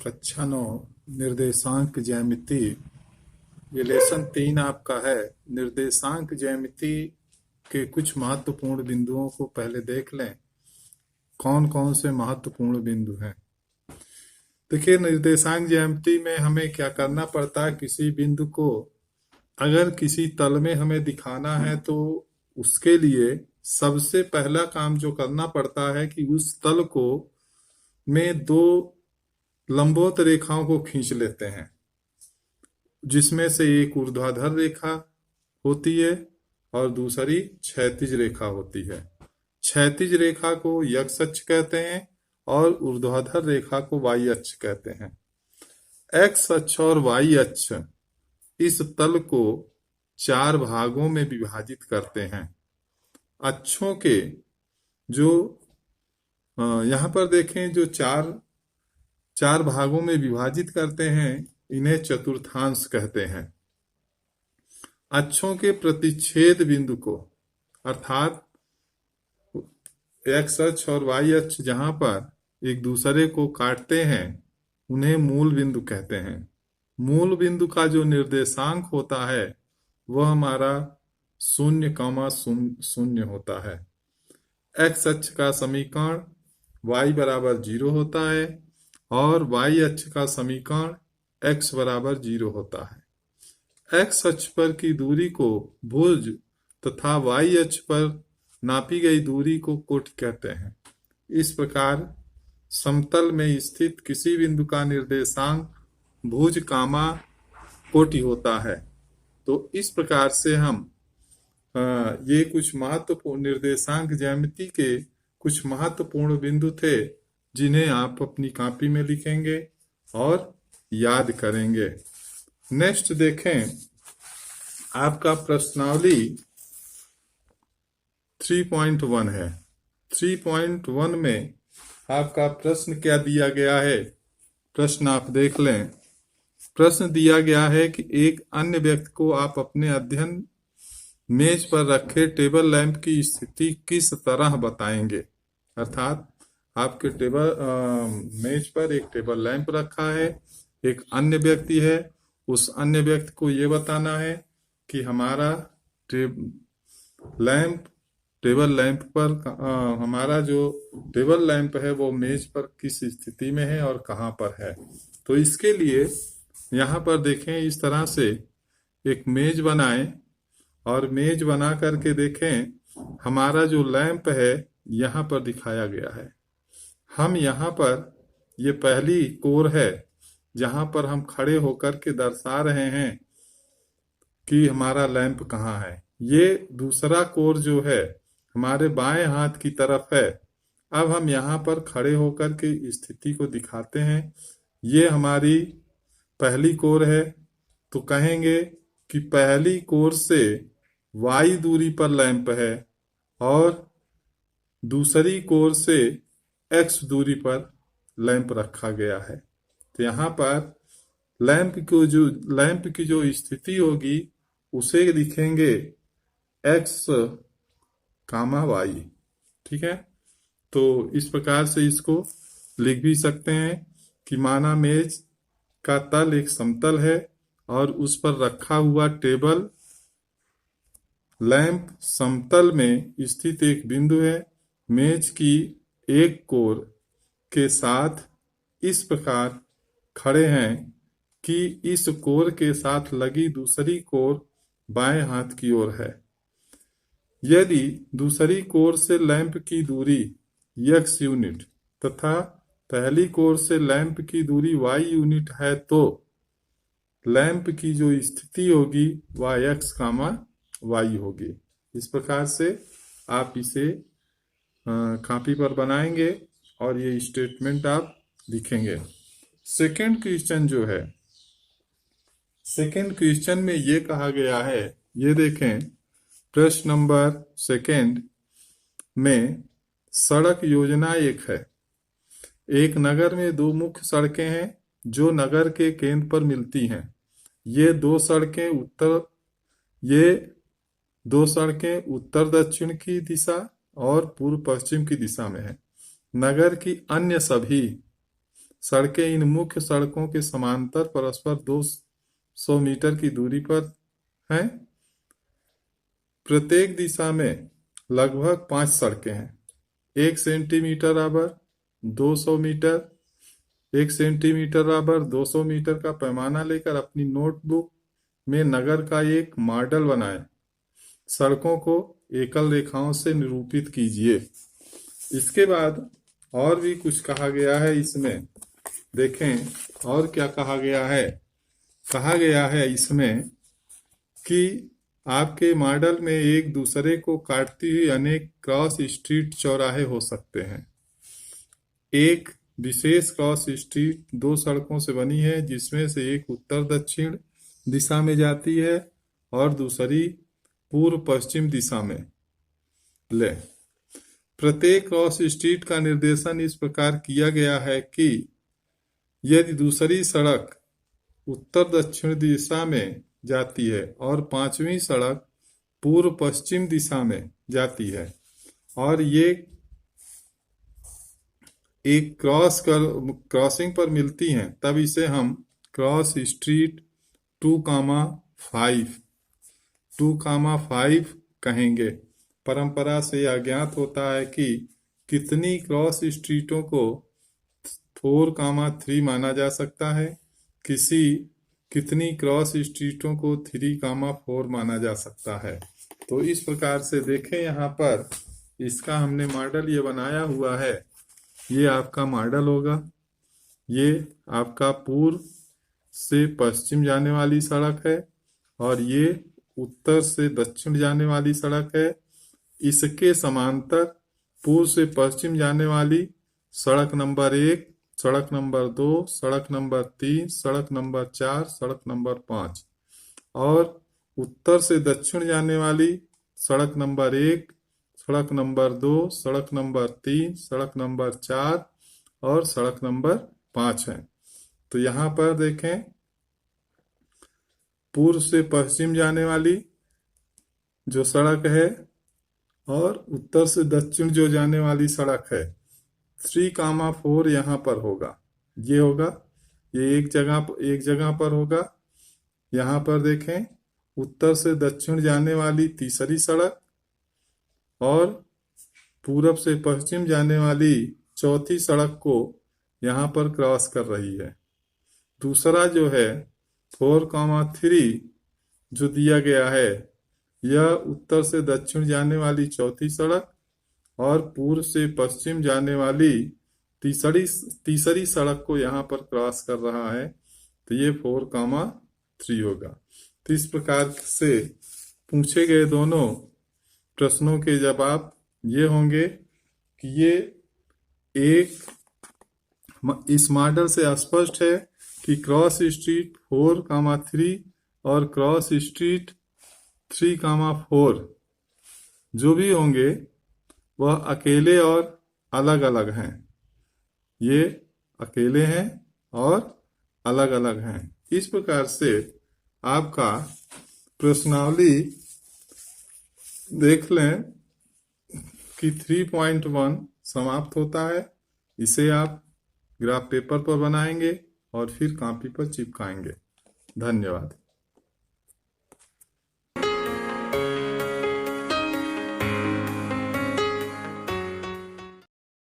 कक्षा 9 निर्देशांक ज्यामिति। ये लेसन 3 आपका है। निर्देशांक ज्यामिति के कुछ महत्वपूर्ण बिंदुओं को पहले देख लें। कौन कौन से महत्वपूर्ण बिंदु हैं? देखिए, निर्देशांक ज्यामिति में हमें क्या करना पड़ता है। किसी बिंदु को अगर किसी तल में हमें दिखाना है तो उसके लिए सबसे पहला काम जो करना पड़ता है कि उस तल को में दो लंबवत रेखाओं को खींच लेते हैं, जिसमें से एक ऊर्ध्वाधर रेखा होती है और दूसरी क्षैतिज रेखा होती है। क्षैतिज रेखा को x अक्ष कहते हैं और ऊर्ध्वाधर रेखा को y अक्ष कहते हैं। x अक्ष और y अक्ष इस तल को 4 भागों में विभाजित करते हैं। अक्षों के जो यहाँ पर देखें, जो चार भागों में विभाजित करते हैं, इन्हें चतुर्थांश कहते हैं। अक्षों के प्रतिच्छेद बिंदु को, अर्थात x अक्ष और y अक्ष जहां पर एक दूसरे को काटते हैं, उन्हें मूल बिंदु कहते हैं। मूल बिंदु का जो निर्देशांक होता है वह हमारा 0,0 होता है। x अक्ष का समीकरण y बराबर 0 होता है और y अक्ष का समीकरण x बराबर 0 होता है। x अक्ष पर की दूरी को भुज तथा y अक्ष पर नापी गई दूरी को कोटि कहते हैं। इस प्रकार समतल में स्थित किसी बिंदु का निर्देशांक भुज कामा कोटि होता है। तो इस प्रकार से हम ये कुछ महत्वपूर्ण निर्देशांक ज्यामिति के कुछ महत्वपूर्ण बिंदु थे, जिन्हें आप अपनी कॉपी में लिखेंगे और याद करेंगे। नेक्स्ट देखें, आपका प्रश्नावली 3.1 है। 3.1 में आपका प्रश्न क्या दिया गया है? प्रश्न आप देख लें। प्रश्न दिया गया है कि एक अन्य व्यक्ति को आप अपने अध्ययन मेज पर रखे टेबल लैंप की स्थिति किस तरह बताएंगे। अर्थात आपके मेज पर एक टेबल लैंप रखा है, एक अन्य व्यक्ति है, उस अन्य व्यक्ति को ये बताना है कि हमारा टेबल लैंप पर हमारा जो टेबल लैंप है वो मेज पर किस स्थिति में है और कहाँ पर है। तो इसके लिए यहाँ पर देखें, इस तरह से एक मेज बनाएं और मेज बना करके देखें हमारा जो लैंप है यहाँ पर दिखाया गया है। हम यहाँ पर, ये पहली कोर है जहाँ पर हम खड़े होकर के दर्शा रहे हैं कि हमारा लैंप कहाँ है। ये दूसरा कोर जो है हमारे बाएं हाथ की तरफ है। अब हम यहाँ पर खड़े होकर के स्थिति को दिखाते हैं। ये हमारी पहली कोर है, तो कहेंगे कि पहली कोर से y दूरी पर लैंप है और दूसरी कोर से x दूरी पर लैंप रखा गया है। तो यहाँ पर लैंप की जो स्थिति होगी उसे लिखेंगे x, y। ठीक है, तो इस प्रकार से इसको लिख भी सकते हैं कि माना मेज का तल एक समतल है और उस पर रखा हुआ टेबल लैंप समतल में स्थित एक बिंदु है। मेज की एक कोर के साथ इस प्रकार खड़े हैं कि इस कोर के साथ लगी दूसरी कोर बाएं हाथ की ओर है। यदि दूसरी कोर से लैंप की दूरी x यूनिट तथा पहली कोर से लैंप की दूरी y यूनिट है, तो लैंप की जो स्थिति होगी वह x, y होगी। इस प्रकार से आप इसे कॉपी पर बनाएंगे और ये स्टेटमेंट आप लिखेंगे। सेकंड क्वेश्चन जो है, सेकंड क्वेश्चन में ये कहा गया है, ये देखें, प्रश्न नंबर 2 में सड़क योजना 1 है। एक नगर में 2 मुख्य सड़कें हैं जो नगर के केंद्र पर मिलती हैं। ये दो सड़कें उत्तर दक्षिण की दिशा और पूर्व पश्चिम की दिशा में है। नगर की अन्य सभी सड़कें इन मुख्य सड़कों के समांतर परस्पर 200 मीटर की दूरी पर हैं। प्रत्येक दिशा में लगभग 5 सड़कें हैं। 1 सेंटीमीटर बराबर 200 मीटर, 1 सेंटीमीटर बराबर 200 मीटर का पैमाना लेकर अपनी नोटबुक में नगर का एक मॉडल बनाएं। सड़कों को एकल रेखाओं से निरूपित कीजिए। इसके बाद और भी कुछ कहा गया है इसमें, देखें और क्या कहा गया है। कहा गया है इसमें कि आपके मॉडल में एक दूसरे को काटती हुई अनेक क्रॉस स्ट्रीट चौराहे हो सकते हैं। एक विशेष क्रॉस स्ट्रीट 2 सड़कों से बनी है, जिसमें से एक उत्तर दक्षिण दिशा में जाती है और दूसरी पूर्व पश्चिम दिशा में। ले प्रत्येक क्रॉस स्ट्रीट का निर्देशन इस प्रकार किया गया है कि यदि दूसरी सड़क उत्तर दक्षिण दिशा में जाती है और 5वीं सड़क पूर्व पश्चिम दिशा में जाती है और ये एक क्रॉसिंग पर मिलती हैं, तब इसे हम क्रॉस स्ट्रीट 2,5 कहेंगे। परंपरा से यह ज्ञात होता है कि कितनी क्रॉस स्ट्रीटों को 4,3 माना जा सकता है, कितनी क्रॉस स्ट्रीटों को 3,4 माना जा सकता है। तो इस प्रकार से देखें, यहाँ पर इसका हमने मॉडल ये बनाया हुआ है। ये आपका मॉडल होगा। ये आपका पूर्व से पश्चिम जाने वाली सड़क है और ये उत्तर से दक्षिण जाने वाली सड़क है। इसके समांतर पूर्व से पश्चिम जाने वाली सड़क नंबर 1, सड़क नंबर 2, सड़क नंबर 3, सड़क नंबर 4, सड़क नंबर 5 और उत्तर से दक्षिण जाने वाली सड़क नंबर 1, सड़क नंबर 2, सड़क नंबर 3, सड़क नंबर 4 और सड़क नंबर 5 है। तो यहाँ पर देखें, पूर्व से पश्चिम जाने वाली जो सड़क है और उत्तर से दक्षिण जो जाने वाली सड़क है, 3,4 यहाँ पर होगा। ये होगा, ये एक जगह पर होगा। यहाँ पर देखें, उत्तर से दक्षिण जाने वाली तीसरी सड़क और पूरब से पश्चिम जाने वाली चौथी सड़क को यहाँ पर क्रॉस कर रही है। दूसरा जो है 4,3 जो दिया गया है, यह उत्तर से दक्षिण जाने वाली चौथी सड़क और पूर्व से पश्चिम जाने वाली तीसरी सड़क को यहाँ पर क्रॉस कर रहा है। तो ये 4,3 होगा। तो इस प्रकार से पूछे गए दोनों प्रश्नों के जवाब ये होंगे कि ये इस मॉडल से स्पष्ट है कि क्रॉस स्ट्रीट 4,3 और क्रॉस स्ट्रीट 3,4 जो भी होंगे वह अकेले और अलग अलग हैं। ये अकेले हैं और अलग अलग हैं। इस प्रकार से आपका प्रश्नावली देख लें कि 3.1 समाप्त होता है। इसे आप ग्राफ पेपर पर बनाएंगे और फिर कॉपी पर चिपकाएंगे। धन्यवाद।